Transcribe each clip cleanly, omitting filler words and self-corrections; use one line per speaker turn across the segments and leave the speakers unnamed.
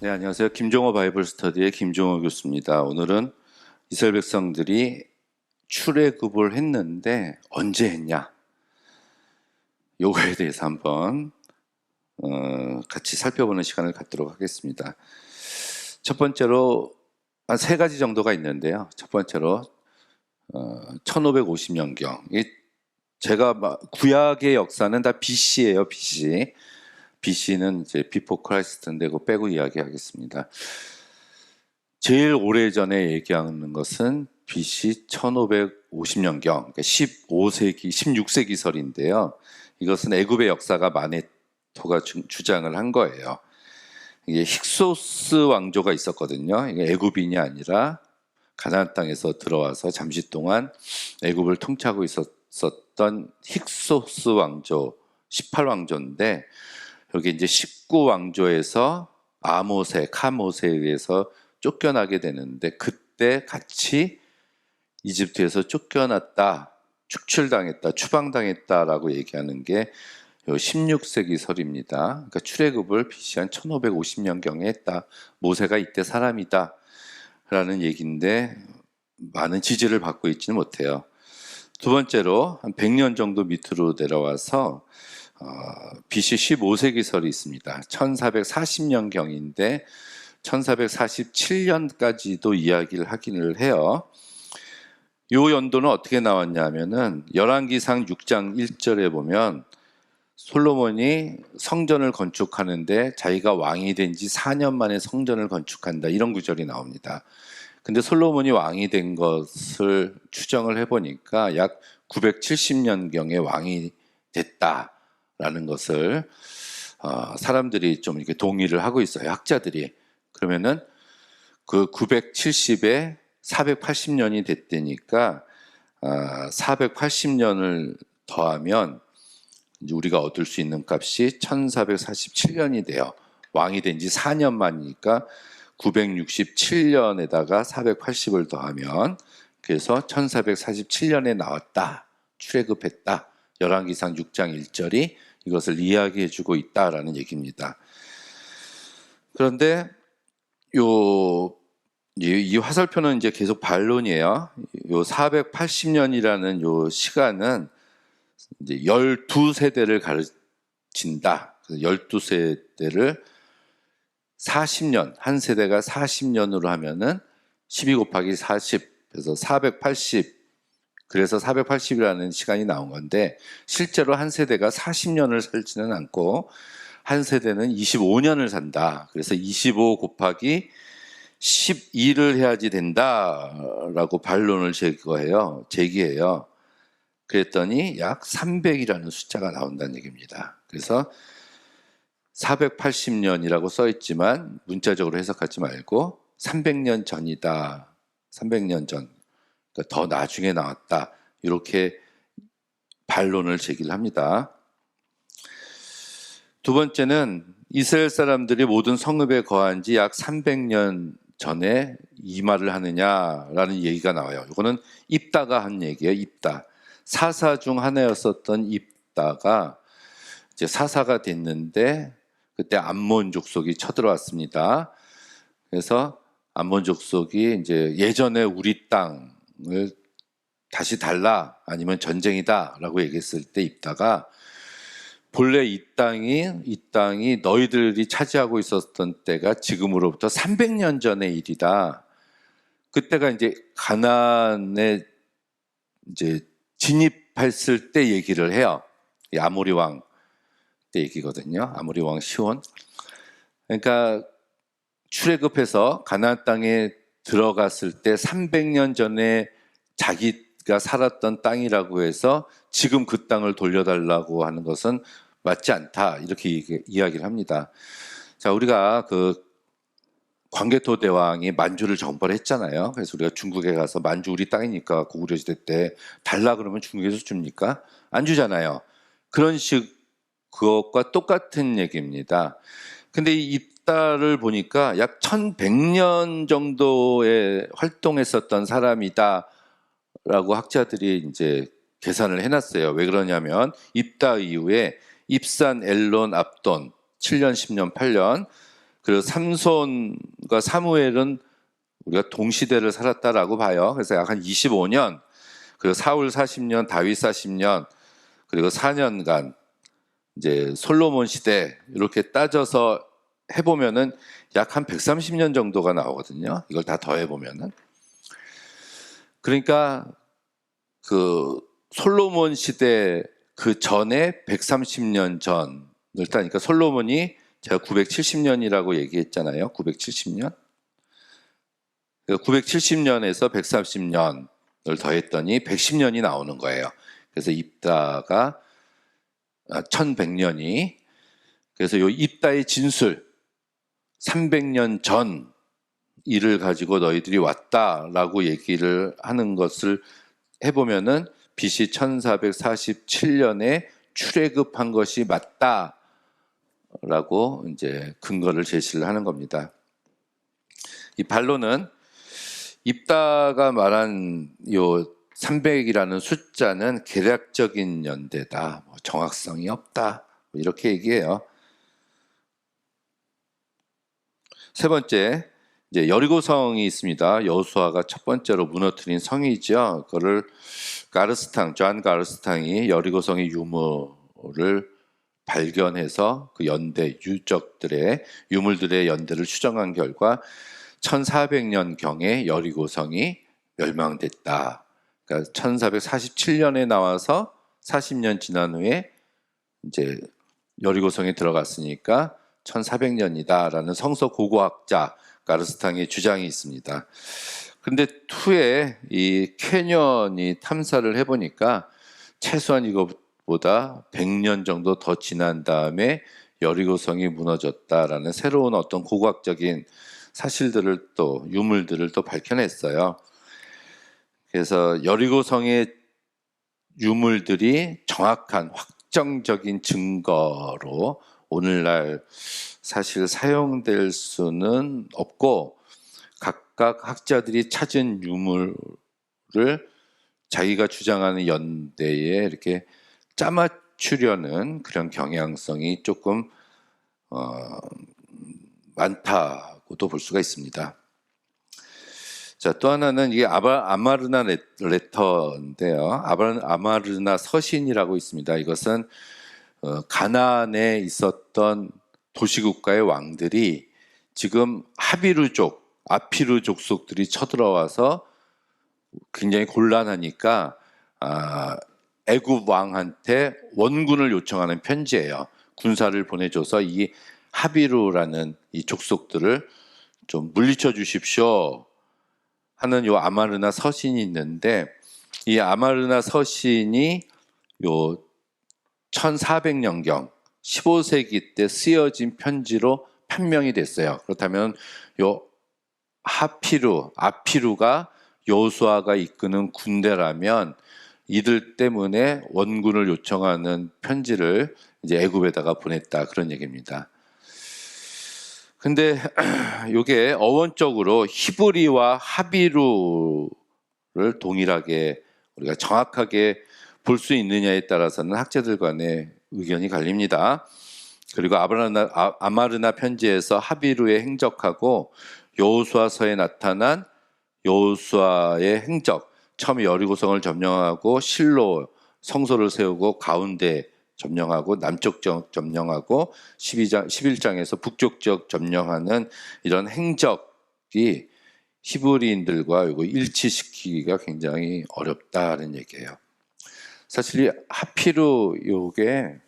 네, 안녕하세요. 김종호 바이블 스터디의 김종호 교수입니다. 오늘은 이스라엘 백성들이 출애굽을 했는데 언제 했냐? 요거에 대해서 한번 같이 살펴보는 시간을 갖도록 하겠습니다. 첫 번째로 한 세 가지 정도가 있는데요. 첫 번째로 1550년경. 제가 구약의 역사는 다 BC예요, BC. BC는 이제 비포 크라이스트인데 그거 빼고 이야기하겠습니다. 제일 오래전에 얘기하는 것은 BC 1550년경, 그러니까 15세기, 16세기설인데요. 이것은 애굽의 역사가 마네토가 주장을 한 거예요. 이게 힉소스 왕조가 있었거든요. 이게 애굽인이 아니라 가나안 땅에서 들어와서 잠시 동안 애굽을 통치하고 있었던 힉소스 왕조, 18왕조인데 여기 이제 19왕조에서 아모세, 카모세에 의해서 쫓겨나게 되는데 그때 같이 이집트에서 쫓겨났다, 축출당했다, 추방당했다라고 얘기하는 게 16세기 설입니다. 그러니까 출애굽을 BC 한 1550년경에 했다. 모세가 이때 사람이다 라는 얘기인데 많은 지지를 받고 있지는 못해요. 두 번째로 한 100년 정도 밑으로 내려와서 BC 15세기설이 있습니다. 1440년경인데 1447년까지도 이야기를 하기를 해요. 이 연도는 어떻게 나왔냐면은 열왕기상 6장 1절에 보면 솔로몬이 성전을 건축하는데 자기가 왕이 된 지 4년 만에 성전을 건축한다 이런 구절이 나옵니다. 근데 솔로몬이 왕이 된 것을 추정을 해보니까 약 970년경에 왕이 됐다라는 것을 사람들이 좀 이렇게 동의를 하고 있어요. 학자들이. 그러면은 그 970에 480년이 됐다니까 480년을 더하면 이제 우리가 얻을 수 있는 값이 1447년이 돼요. 왕이 된 지 4년 만이니까 967년에다가 480을 더하면 그래서 1447년에 나왔다. 출애굽했다. 열왕기상 6장 1절이 이것을 이야기해주고 있다라는 얘기입니다. 그런데 이 화살표는 이제 계속 반론이에요. 요 480년이라는 요 시간은 이제 12세대를 가르친다. 12세대를 40년, 한 세대가 40년으로 하면은 12 곱하기 40, 그래서 480, 그래서 480이라는 시간이 나온 건데 실제로 한 세대가 40년을 살지는 않고 한 세대는 25년을 산다. 그래서 25 곱하기 12를 해야지 된다라고 반론을 제기해요. 그랬더니 약 300이라는 숫자가 나온다는 얘기입니다. 그래서 480년이라고 써 있지만 문자적으로 해석하지 말고 300년 전이다. 300년 전. 그러니까 더 나중에 나왔다. 이렇게 반론을 제기를 합니다. 두 번째는 이스라엘 사람들이 모든 성읍에 거한 지 약 300년 전에 이 말을 하느냐라는 얘기가 나와요. 이거는 입다가 한 얘기예요. 입다. 사사 중 하나였었던 입다가 이제 사사가 됐는데 그때 암몬 족속이 쳐들어왔습니다. 그래서 암몬 족속이 이제 예전에 우리 땅을 다시 달라 아니면 전쟁이다라고 얘기했을 때 입다가 본래 이 땅이 너희들이 차지하고 있었던 때가 지금으로부터 300년 전의 일이다. 그때가 이제 가나안에 이제 진입했을 때 얘기를 해요. 아모리 왕 때 얘기거든요. 아모리 왕 시온. 그러니까 출애굽해서 가나안 땅에 들어갔을 때 300년 전에 자기가 살았던 땅이라고 해서 지금 그 땅을 돌려달라고 하는 것은 맞지 않다. 이렇게 이야기를 합니다. 자, 우리가 그 광개토 대왕이 만주를 정벌 했잖아요. 그래서 우리가 중국에 가서 만주 우리 땅이니까 고구려시대 때 달라 그러면 중국에서 줍니까? 안 주잖아요. 그런 그것과 똑같은 얘기입니다. 근데 이 입다를 보니까 약 1100년 정도의 활동했었던 사람이다 라고 학자들이 이제 계산을 해놨어요. 왜 그러냐면 입다 이후에 입산, 엘론, 압돈 7년, 10년, 8년 그리고 삼손과 사무엘은 우리가 동시대를 살았다라고 봐요. 그래서 약 한 25년, 그리고 사울 40년, 다윗 40년, 그리고 4년간 이제 솔로몬 시대 이렇게 따져서 해보면은 약 한 130년 정도가 나오거든요. 이걸 다 더해보면은. 그러니까 그 솔로몬 시대 그 전에 130년 전을 따니까 솔로몬이 제가 970년이라고 얘기했잖아요. 970년. 970년에서 130년을 더했더니 110년이 나오는 거예요. 그래서 입다가 1100년이, 그래서 이 입다의 진술 300년 전 일을 가지고 너희들이 왔다라고 얘기를 하는 것을 해보면은 BC 1447년에 출애굽한 것이 맞다라고 이제 근거를 제시를 하는 겁니다. 이 반론은 입다가 말한 요 300이라는 숫자는 계략적인 연대다, 정확성이 없다, 이렇게 얘기해요. 세 번째, 이제 여리고성이 있습니다. 여호수아가 첫 번째로 무너뜨린 성이죠. 그거를 존 가르스탕이 여리고성의 유물을 발견해서 그 연대 유적들의 유물들의 연대를 추정한 결과 1400년경에 여리고성이 멸망됐다. 그러니까 1447년에 나와서 40년 지난 후에 이제 여리고성에 들어갔으니까 1400년이다라는 성서 고고학자 가르스탕의 주장이 있습니다. 그런데 후에 이 캐년이 탐사를 해보니까 최소한 이것보다 100년 정도 더 지난 다음에 여리고성이 무너졌다라는 새로운 어떤 고고학적인 사실들을 또 유물들을 또 밝혀냈어요. 그래서 여리고성의 유물들이 정확한 확정적인 증거로 오늘날 사실 사용될 수는 없고, 각각 학자들이 찾은 유물을 자기가 주장하는 연대에 이렇게 짜맞추려는 그런 경향성이 조금 많다고도 볼 수가 있습니다. 자, 또 하나는 이게 아마르나 레터인데요. 아마르나 서신이라고 있습니다. 이것은 가나안에 있었던 도시국가의 왕들이 지금 하비루족, 아피루 족속들이 쳐들어와서 굉장히 곤란하니까 애굽 왕한테 원군을 요청하는 편지예요. 군사를 보내줘서 이 하비루라는 이 족속들을 좀 물리쳐 주십시오 하는 요 아마르나 서신이 있는데, 이 아마르나 서신이 요 1400년경 15세기 때 쓰여진 편지로 판명이 됐어요. 그렇다면 요 아피루가 여호수아가 이끄는 군대라면 이들 때문에 원군을 요청하는 편지를 이제 애굽에다가 보냈다, 그런 얘기입니다. 근데 이게 어원적으로 히브리와 하비루를 동일하게 우리가 정확하게 볼 수 있느냐에 따라서는 학자들 간의 의견이 갈립니다. 그리고 아마르나 편지에서 하비루의 행적하고 여호수아서에 나타난 여호수아의 행적, 처음에 여리고성을 점령하고 실로 성소를 세우고 가운데 점령하고 남쪽 지역 점령하고 11장에서 북쪽 지역 점령하는 이런 행적이 히브리인들과 이거 일치시키기가 굉장히 어렵다는 얘기예요. 사실 이 하피루 요게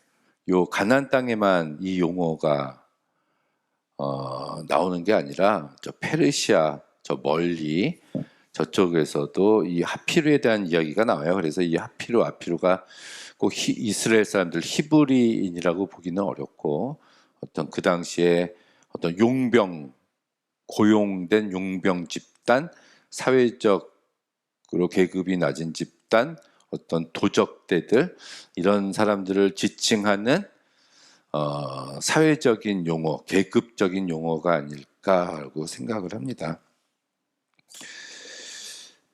요 가나안 땅에만 이 용어가 나오는 게 아니라 저 페르시아 저 멀리 저쪽에서도 이 하피루에 대한 이야기가 나와요. 그래서 이 아피루가 꼭 이스라엘 사람들 히브리인이라고 보기는 어렵고, 어떤 그 당시에 어떤 고용된 용병 집단, 사회적으로 계급이 낮은 집단, 어떤 도적대들, 이런 사람들을 지칭하는 사회적인 용어, 계급적인 용어가 아닐까라고 생각을 합니다.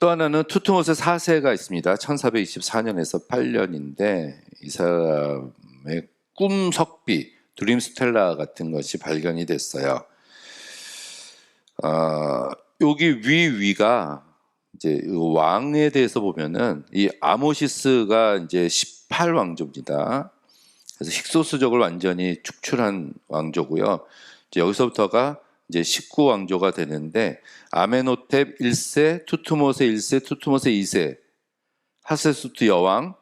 또 하나는 투트모세 4세가 있습니다. 1424년에서 8년인데 이 사람의 꿈 석비, 드림 스텔라 같은 것이 발견이 됐어요. 여기 위가 이제 왕에 대해서 보면은 이 아모시스가 이제 18왕조입니다. 그래서 힉소스족을 완전히 축출한 왕조고요. 이제 여기서부터가 이제 19왕조가 되는데 아멘호텝 1세, 투투모세 1세, 투투모세 2세, 하세수트 여왕,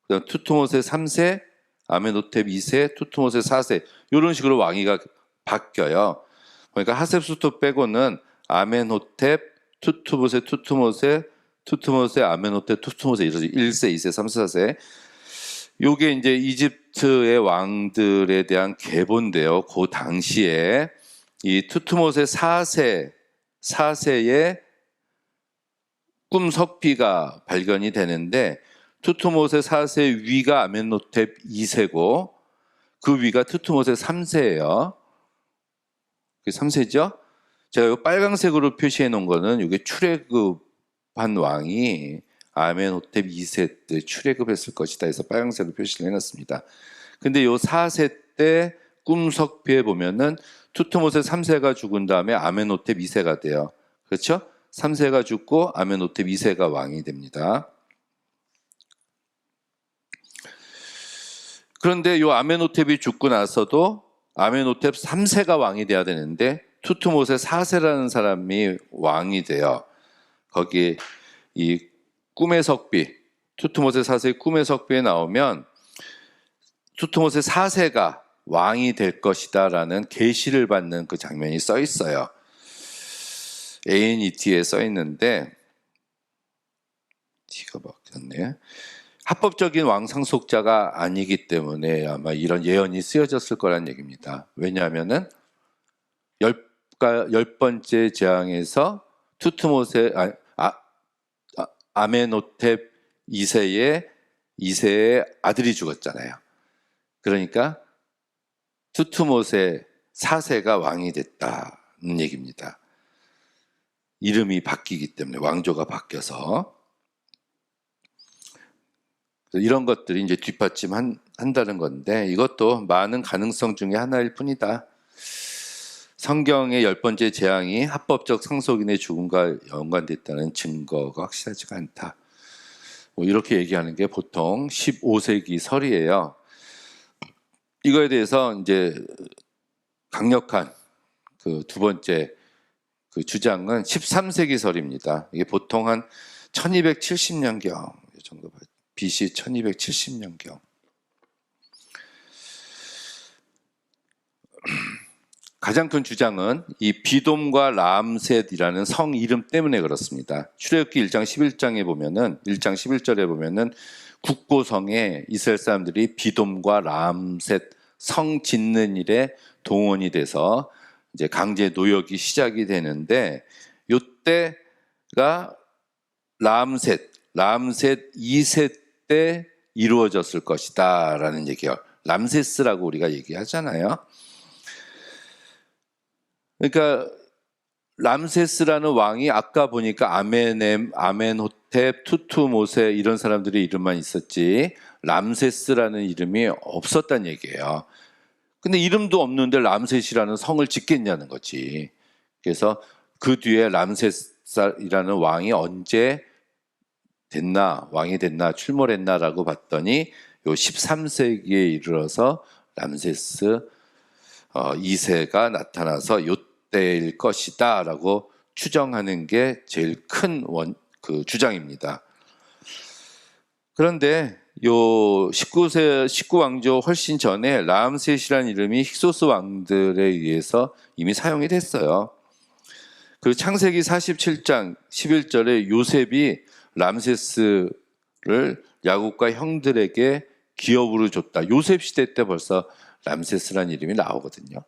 그다음 투투모세 3세, 아멘호텝 2세, 투투모세 4세 이런 식으로 왕위가 바뀌어요. 그러니까 하세수트 빼고는 아멘호텝, 투투모세, 아멘호텝, 투투모세 이러지 1세, 2세, 3세, 4세. 요게 이제 이집트의 왕들에 대한 계보인데요. 그 당시에 이 투투모세 4세의 꿈석비가 발견이 되는데 투투모세 4세 위가 아멘호텝 2세고 그 위가 투투모세 3세예요. 3세죠? 제가 이 빨강색으로 표시해 놓은 거는 이게 출애굽한 왕이 아멘호텝 2세 때 출애굽했을 것이다 해서 빨강색으로 표시를 해놨습니다. 근데 이 4세 때 꿈석비에 보면은 투투모세 3세가 죽은 다음에 아멘호텝 2세가 돼요. 그렇죠? 3세가 죽고 아멘호텝 2세가 왕이 됩니다. 그런데 이 아멘호텝이 죽고 나서도 아멘호텝 3세가 왕이 돼야 되는데 투투모세 4세라는 사람이 왕이 돼요. 거기 이 꿈의 석비, 투투모세 4세의 꿈의 석비에 나오면 투투모세 4세가 왕이 될 것이다 라는 계시를 받는 그 장면이 써 있어요. ANET에 써 있는데 T가 바뀌었네. 합법적인 왕 상속자가 아니기 때문에 아마 이런 예언이 쓰여졌을 거란 얘기입니다. 왜냐하면은 열 번째 재앙에서 투투모세 아멘호텝 2세의 아들이 죽었잖아요. 그러니까 투투모세 4세가 왕이 됐다는 얘기입니다. 이름이 바뀌기 때문에 왕조가 바뀌어서 이런 것들이 이제 뒷받침한다는 건데 이것도 많은 가능성 중에 하나일 뿐이다. 성경의 10번째 재앙이 합법적 상속인의 죽음과 연관됐다는 증거가 확실하지가 않다. 뭐 이렇게 얘기하는 게 보통 15세기 설이에요. 이거에 대해서 이제 강력한 그 두 번째 그 주장은 13세기 설입니다. 이게 보통 한 1270년경 정도 BC 1270년경. 가장 큰 주장은 이 비돔과 람셋이라는 성 이름 때문에 그렇습니다. 출애굽기 1장 11장에 보면은 1장 11절에 보면은 국고성에 이스라엘 사람들이 비돔과 람셋 성 짓는 일에 동원이 돼서 이제 강제 노역이 시작이 되는데 요때가 람셋 2세 때 이루어졌을 것이다라는 얘기예요. 람세스라고 우리가 얘기하잖아요. 그러니까 람세스라는 왕이 아까 보니까 아멘호텝, 투투모세 이런 사람들의 이름만 있었지 람세스라는 이름이 없었단 얘기예요. 근데 이름도 없는데 람셋이라는 성을 짓겠냐는 거지. 그래서 그 뒤에 람세스라는 왕이 언제 왕이 됐나 출몰했나라고 봤더니 요 13세기에 이르러서 람세스 2세가 나타나서 요때일 것이다라고 추정하는 게 제일 큰 그 주장입니다. 그런데 요 19왕조 훨씬 전에 람셋이라는 이름이 힉소스 왕들에 의해서 이미 사용이 됐어요. 그 창세기 47장 11절에 요셉이 람세스를 야곱과 형들에게 기업으로 줬다. 요셉 시대 때 벌써 람세스라는 이름이 나오거든요.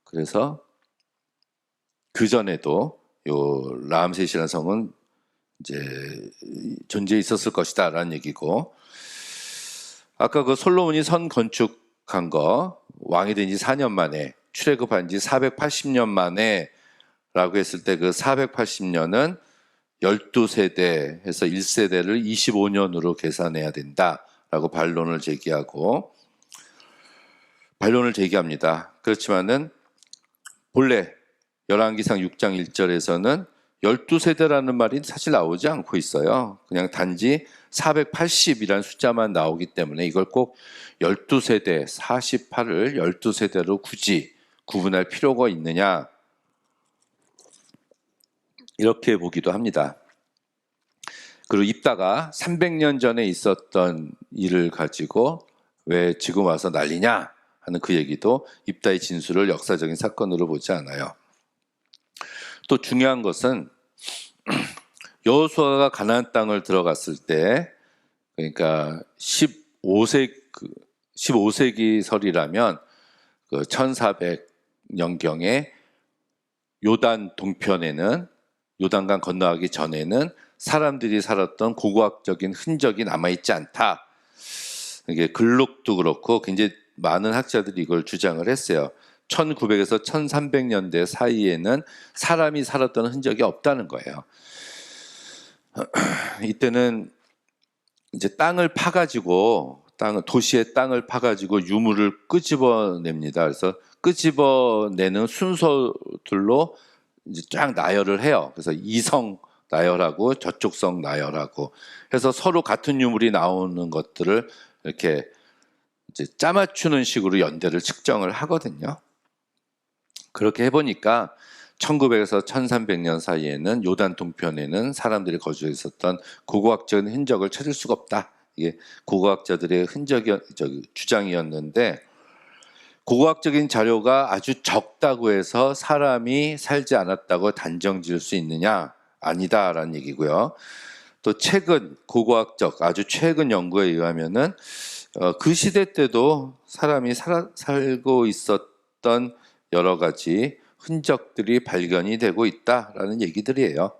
그래서 그 전에도 요 람셋이라는 성은 이제 존재해 있었을 것이다라는 얘기고, 아까 그 솔로몬이 선 건축한 거 왕이 된 지 4년 만에 출애굽한 지 480년 만에라고 했을 때 그 480년은 12세대 해서 1세대를 25년으로 계산해야 된다라고 반론을 제기합니다. 그렇지만은 본래 열왕기상 6장 1절에서는 12세대라는 말이 사실 나오지 않고 있어요. 그냥 단지 480이라는 숫자만 나오기 때문에 이걸 꼭 12세대, 48을 12세대로 굳이 구분할 필요가 있느냐, 이렇게 보기도 합니다. 그리고 입다가 300년 전에 있었던 일을 가지고 왜 지금 와서 난리냐 하는 그 얘기도 입다의 진술을 역사적인 사건으로 보지 않아요. 또 중요한 것은 여호수아가 가나안 땅을 들어갔을 때, 그러니까 15세기 설이라면 그 1400년경에 요단 동편에는, 요단강 건너가기 전에는 사람들이 살았던 고고학적인 흔적이 남아있지 않다. 이게 글록도 그렇고 굉장히 많은 학자들이 이걸 주장을 했어요. 1900에서 1300년대 사이에는 사람이 살았던 흔적이 없다는 거예요. 이때는 이제 땅을 파가지고, 도시의 땅을 파가지고 유물을 끄집어냅니다. 그래서 끄집어내는 순서들로 이제 쫙 나열을 해요. 그래서 이성 나열하고 저쪽 성 나열하고 해서 서로 같은 유물이 나오는 것들을 이렇게 이제 짜맞추는 식으로 연대를 측정을 하거든요. 그렇게 해보니까 1900에서 1300년 사이에는 요단 동편에는 사람들이 거주해 있었던 고고학적인 흔적을 찾을 수가 없다. 이게 고고학자들의 주장이었는데, 고고학적인 자료가 아주 적다고 해서 사람이 살지 않았다고 단정 지을 수 있느냐? 아니다라는 얘기고요. 또 최근 고고학적 아주 최근 연구에 의하면은 그 시대 때도 사람이 살고 있었던 여러 가지 흔적들이 발견이 되고 있다라는 얘기들이에요.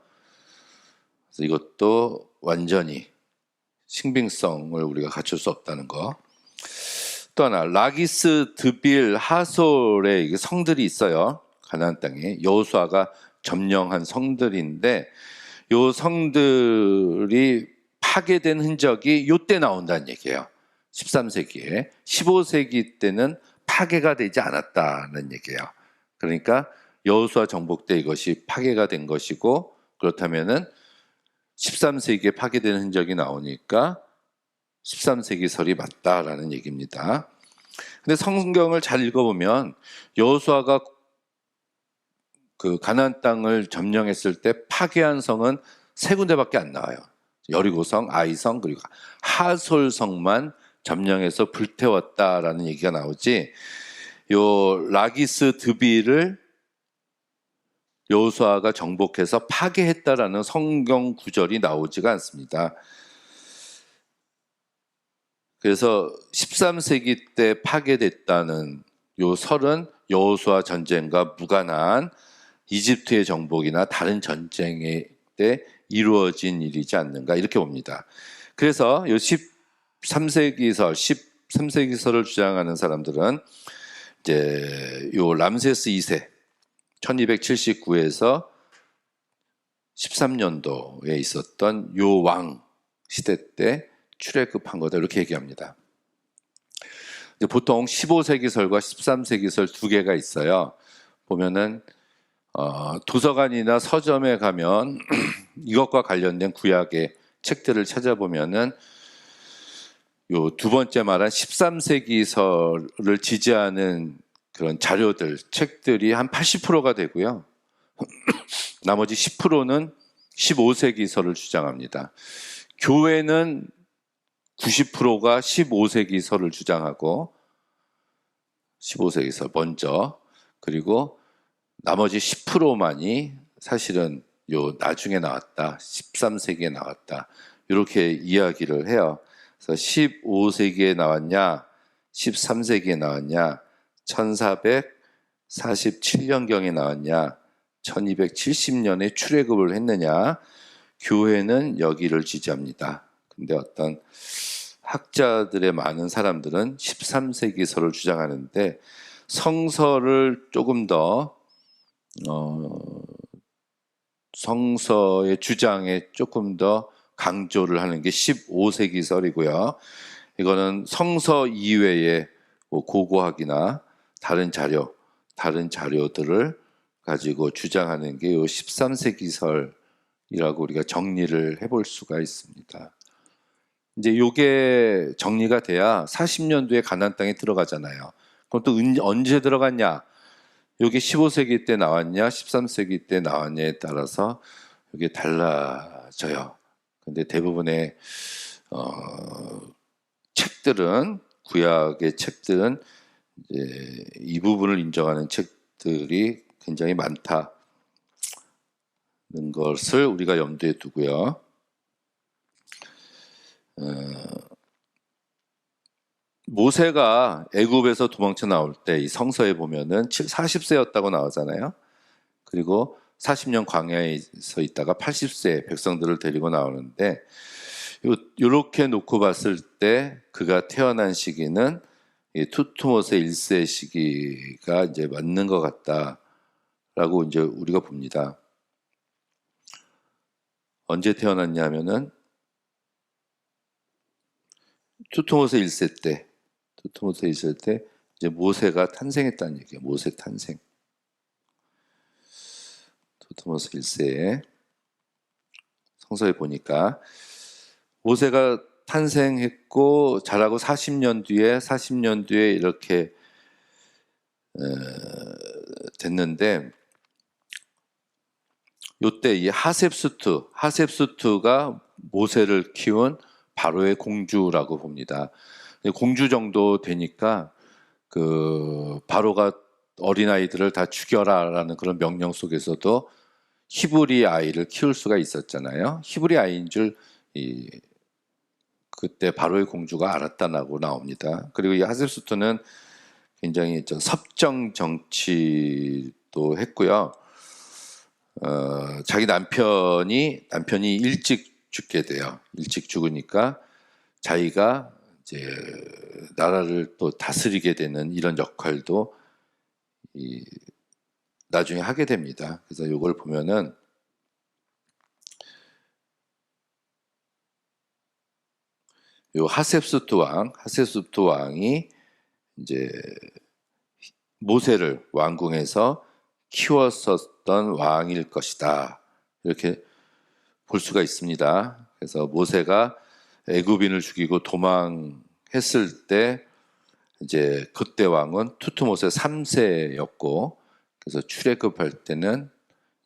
그래서 이것도 완전히 신빙성을 우리가 갖출 수 없다는 거. 또 하나, 라기스, 드빌, 하솔의 성들이 있어요. 가나안 땅에 여호수아가 점령한 성들인데, 요 성들이 파괴된 흔적이 요때 나온다는 얘기예요. 13세기에. 15세기 때는 파괴가 되지 않았다는 얘기예요. 그러니까 여호수아 정복 때 이것이 파괴가 된 것이고, 그렇다면은 13세기에 파괴된 흔적이 나오니까 13세기 설이 맞다라는 얘기입니다. 근데 성경을 잘 읽어보면 여호수아가 그 가나안 땅을 점령했을 때 파괴한 성은 3군데밖에 안 나와요. 여리고성, 아이성, 그리고 하솔성만 점령해서 불태웠다라는 얘기가 나오지, 요 라기스 드빌을 여호수아가 정복해서 파괴했다라는 성경 구절이 나오지가 않습니다. 그래서 13세기 때 파괴됐다는 요 설은 여호수아 전쟁과 무관한 이집트의 정복이나 다른 전쟁에 때 이루어진 일이지 않는가, 이렇게 봅니다. 그래서 요 13세기설을 주장하는 사람들은 이제 요 람세스 2세 1279에서 13년도에 있었던 요 왕 시대 때 출애굽한 거다, 이렇게 얘기합니다. 보통 15세기설과 13세기설 두 개가 있어요. 보면은 도서관이나 서점에 가면 이것과 관련된 구약의 책들을 찾아보면은 요 두 번째 말한 13세기설을 지지하는 그런 자료들, 책들이 한 80%가 되고요. 나머지 10%는 15세기설을 주장합니다. 교회는 90%가 15세기설을 주장하고, 15세기설 먼저, 그리고 나머지 10%만이 사실은 요 나중에 나왔다, 13세기에 나왔다, 이렇게 이야기를 해요. 그래서 15세기에 나왔냐, 13세기에 나왔냐, 1447년경에 나왔냐, 1270년에 출애굽을 했느냐, 교회는 여기를 지지합니다. 근데 어떤 학자들의 많은 사람들은 13세기설을 주장하는데, 성서를 조금 더 성서의 주장에 조금 더 강조를 하는 게 15세기설이고요. 이거는 성서 이외의 고고학이나 다른 자료들을 가지고 주장하는 게 요 13세기설이라고 우리가 정리를 해볼 수가 있습니다. 이제 요게 정리가 돼야 40년도에 가나안 땅에 들어가잖아요. 그럼 또 언제 들어갔냐? 요게 15세기 때 나왔냐, 13세기 때 나왔냐에 따라서 이게 달라져요. 근데 대부분의 책들은, 구약의 책들은 이제 이 부분을 인정하는 책들이 굉장히 많다는 것을 우리가 염두에 두고요. 모세가 애굽에서 도망쳐 나올 때 이 성서에 보면은 40세였다고 나오잖아요. 그리고 40년 광야에서 있다가 80세 백성들을 데리고 나오는데 이렇게 놓고 봤을 때 그가 태어난 시기는 투트모세 1세 시기가 이제 맞는 것 같다라고 이제 우리가 봅니다. 언제 태어났냐면은 투트모세 1세 때 이제 모세가 탄생했다는 얘기예요. 모세 탄생. 투트모세 1세에 성서에 보니까 모세가 탄생했고 자라고 40년 뒤에 이렇게 됐는데 요때 이 하셉수트가 모세를 키운 바로의 공주라고 봅니다. 공주 정도 되니까 그 바로가 어린아이들을 다 죽여라라는 그런 명령 속에서도 히브리 아이를 키울 수가 있었잖아요. 히브리 아이인 줄 그때 바로의 공주가 알았다고 나옵니다. 그리고 이 하셉수트는 굉장히 섭정 정치도 했고요. 자기 남편이 일찍 죽게 돼요. 일찍 죽으니까 자기가 이제 나라를 또 다스리게 되는 이런 역할도 나중에 하게 됩니다. 그래서 이걸 보면은 요 하셉수트 왕이 이제 모세를 왕궁에서 키웠었던 왕일 것이다. 이렇게 볼 수가 있습니다. 그래서 모세가 애굽인을 죽이고 도망했을 때 이제 그때 왕은 투트모세 3세였고 그래서 출애굽할 때는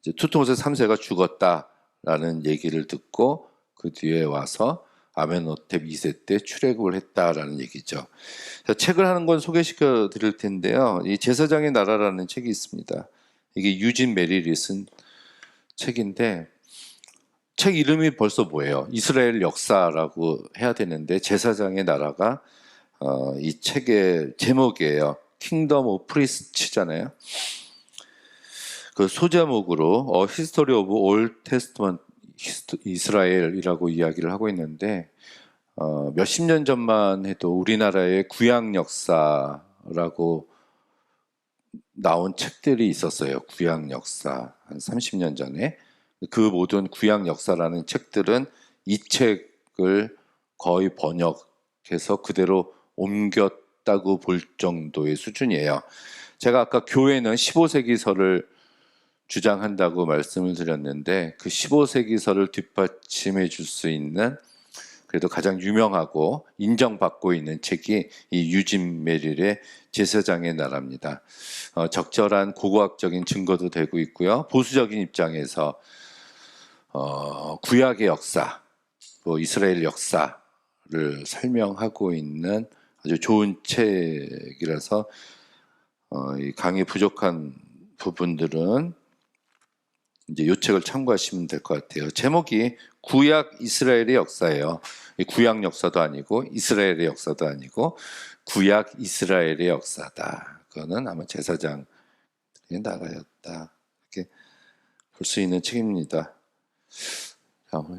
이제 투트모세 3세가 죽었다라는 얘기를 듣고 그 뒤에 와서 아멘호텝 2세 때 출애굽을 했다라는 얘기죠. 책을 하는 건 소개시켜 드릴 텐데요. 이 제사장의 나라라는 책이 있습니다. 이게 유진 메릴이 쓴 책인데 책 이름이 벌써 뭐예요? 이스라엘 역사라고 해야 되는데 제사장의 나라가 이 책의 제목이에요. 킹덤 오브 프리스트잖아요. 그 소제목으로 History of Old Testament 이스라엘이라고 이야기를 하고 있는데 몇십 년 전만 해도 우리나라의 구약 역사라고 나온 책들이 있었어요. 구약 역사 한 30년 전에 그 모든 구약 역사라는 책들은 이 책을 거의 번역해서 그대로 옮겼다고 볼 정도의 수준이에요. 제가 아까 교회는 15세기설을 주장한다고 말씀을 드렸는데 그 15세기설을 뒷받침해 줄 수 있는 그래도 가장 유명하고 인정받고 있는 책이 이 유진 메릴의 제사장의 나라입니다. 적절한 고고학적인 증거도 되고 있고요. 보수적인 입장에서 구약의 역사, 또 이스라엘 역사를 설명하고 있는 아주 좋은 책이라서 이 강의 부족한 부분들은 이제 이 책을 참고하시면 될 것 같아요. 제목이 구약 이스라엘의 역사예요. 구약 역사도 아니고 이스라엘의 역사도 아니고 구약 이스라엘의 역사다. 그거는 아마 제사장의 나라였다. 이렇게 볼 수 있는 책입니다.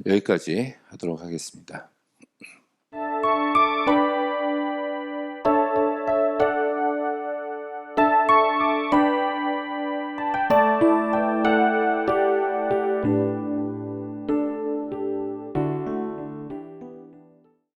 여기까지 하도록 하겠습니다.